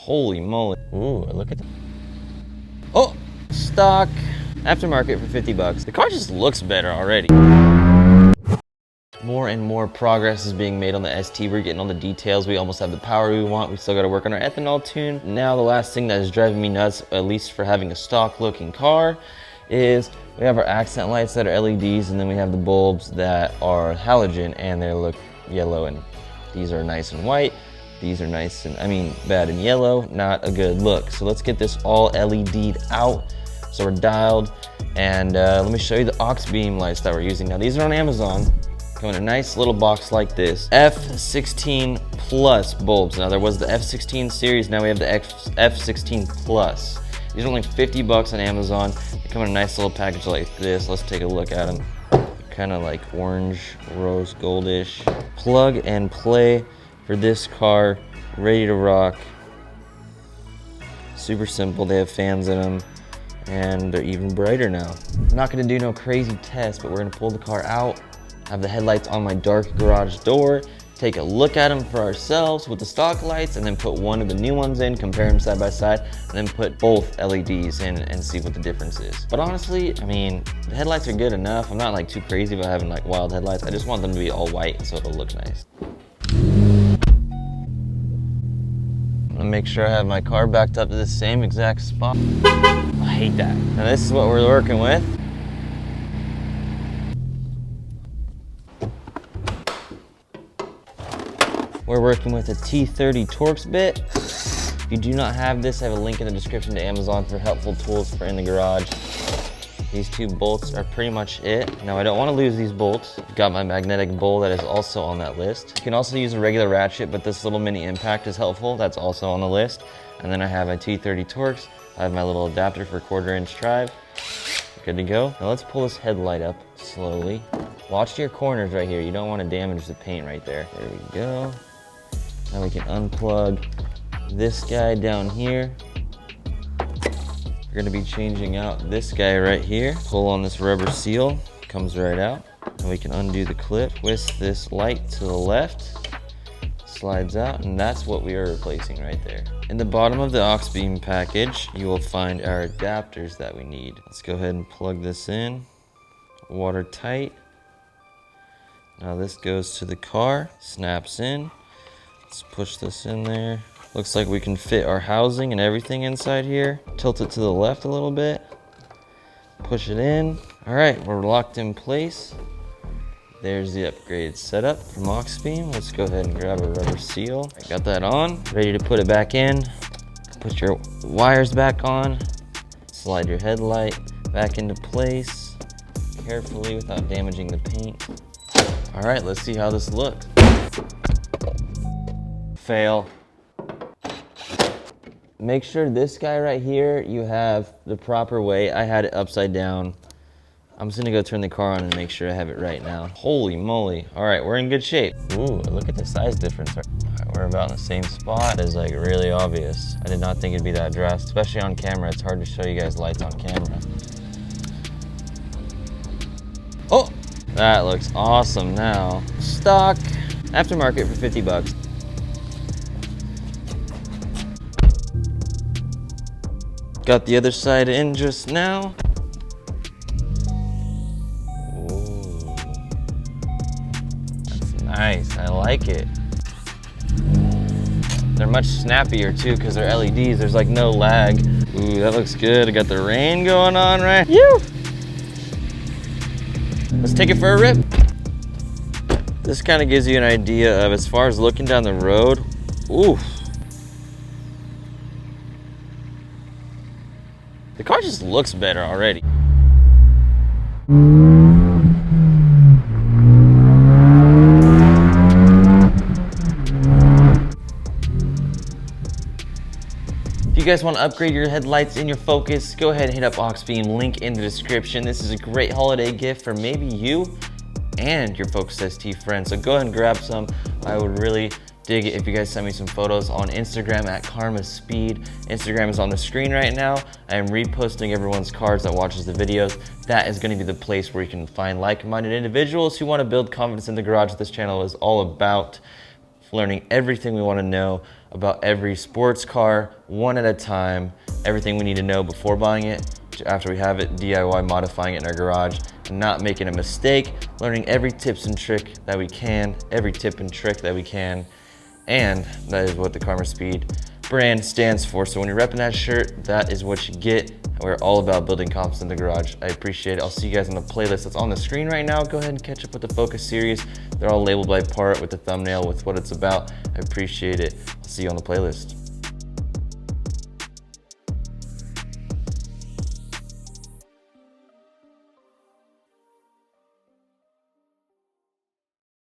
Holy moly. Ooh, look at that. Oh, stock aftermarket for 50 bucks. The car just looks better already. More and more progress is being made on the ST. We're getting all the details. We almost have the power we want. We still got to work on our ethanol tune. Now the last thing that is driving me nuts, at least for having a stock looking car, is we have our accent lights that are LEDs, and then we have the bulbs that are halogen and they look yellow, and these are nice and white. These are nice and, bad and yellow, not a good look. So let's get this all LED'd out. So we're dialed, and let me show you the aux beam lights that we're using. Now these are on Amazon. Come in a nice little box like this. F16 Plus bulbs. Now there was the F16 series, now we have the F16 Plus. These are only 50 bucks on Amazon. They come in a nice little package like this. Let's take a look at them. Kind of like orange, rose goldish. Plug and play for this car, ready to rock. Super simple, they have fans in them, and they're even brighter now. I'm not gonna do no crazy test, but we're gonna pull the car out, have the headlights on my dark garage door, take a look at them for ourselves with the stock lights, and then put one of the new ones in, compare them side by side, and then put both LEDs in and see what the difference is. But honestly, the headlights are good enough. I'm not like too crazy about having like wild headlights. I just want them to be all white so it'll look nice. I'm gonna make sure I have my car backed up to the same exact spot. I hate that. Now this is what we're working with. We're working with a T30 Torx bit. If you do not have this, I have a link in the description to Amazon for helpful tools for in the garage. These two bolts are pretty much it. Now I don't want to lose these bolts. I've got my magnetic bowl that is also on that list. You can also use a regular ratchet, but this little mini impact is helpful. That's also on the list. And then I have my T30 Torx. I have my little adapter for 1/4" drive. Good to go. Now let's pull this headlight up slowly. Watch your corners right here. You don't want to damage the paint right there. There we go. Now we can unplug this guy down here. We're gonna be changing out this guy right here. Pull on this rubber seal, comes right out. And we can undo the clip, twist this light to the left, slides out, and that's what we are replacing right there. In the bottom of the aux beam package, you will find our adapters that we need. Let's go ahead and plug this in, watertight. Now this goes to the car, snaps in. Let's push this in there. Looks like we can fit our housing and everything inside here. Tilt it to the left a little bit. Push it in. All right, we're locked in place. There's the upgraded setup from aux beam. Let's go ahead and grab a rubber seal. I got that on, ready to put it back in. Put your wires back on. Slide your headlight back into place carefully without damaging the paint. All right, let's see how this looks. Fail. Make sure this guy right here, you have the proper way. I had it upside down. I'm just gonna go turn the car on and make sure I have it right now. Holy moly. All right, we're in good shape. Ooh, look at the size difference. All right, we're about in the same spot. It's like really obvious. I did not think it'd be that drastic, especially on camera. It's hard to show you guys lights on camera. Oh, that looks awesome now. Stock, aftermarket for 50 bucks. Got the other side in just now. Ooh, that's nice, I like it. They're much snappier too because they're LEDs, there's like no lag. Ooh, that looks good. I got the rain going on right. Phew. Let's take it for a rip. This kind of gives you an idea of as far as looking down the road. Ooh. The car just looks better already. If you guys want to upgrade your headlights in your Focus, go ahead and hit up aux beam, link in the description. This is a great holiday gift for maybe you and your Focus ST friends. So go ahead and grab some. I would really dig it if you guys send me some photos on Instagram at Karma Speed. Instagram is on the screen right now. I am reposting everyone's cars that watches the videos. That is going to be the place where you can find like-minded individuals who want to build confidence in the garage. This channel is all about learning everything we want to know about every sports car, one at a time, everything we need to know before buying it, after we have it, DIY modifying it in our garage, and not making a mistake, learning every tips and trick that we can, every tip and trick that we can, and that is what the Karma Speed brand stands for. So when you're repping that shirt, that is what you get. We're all about building confidence in the garage. I appreciate it. I'll see you guys on the playlist that's on the screen right now. Go ahead and catch up with the Focus series. They're all labeled by part with the thumbnail with what it's about. I appreciate it. I'll see you on the playlist.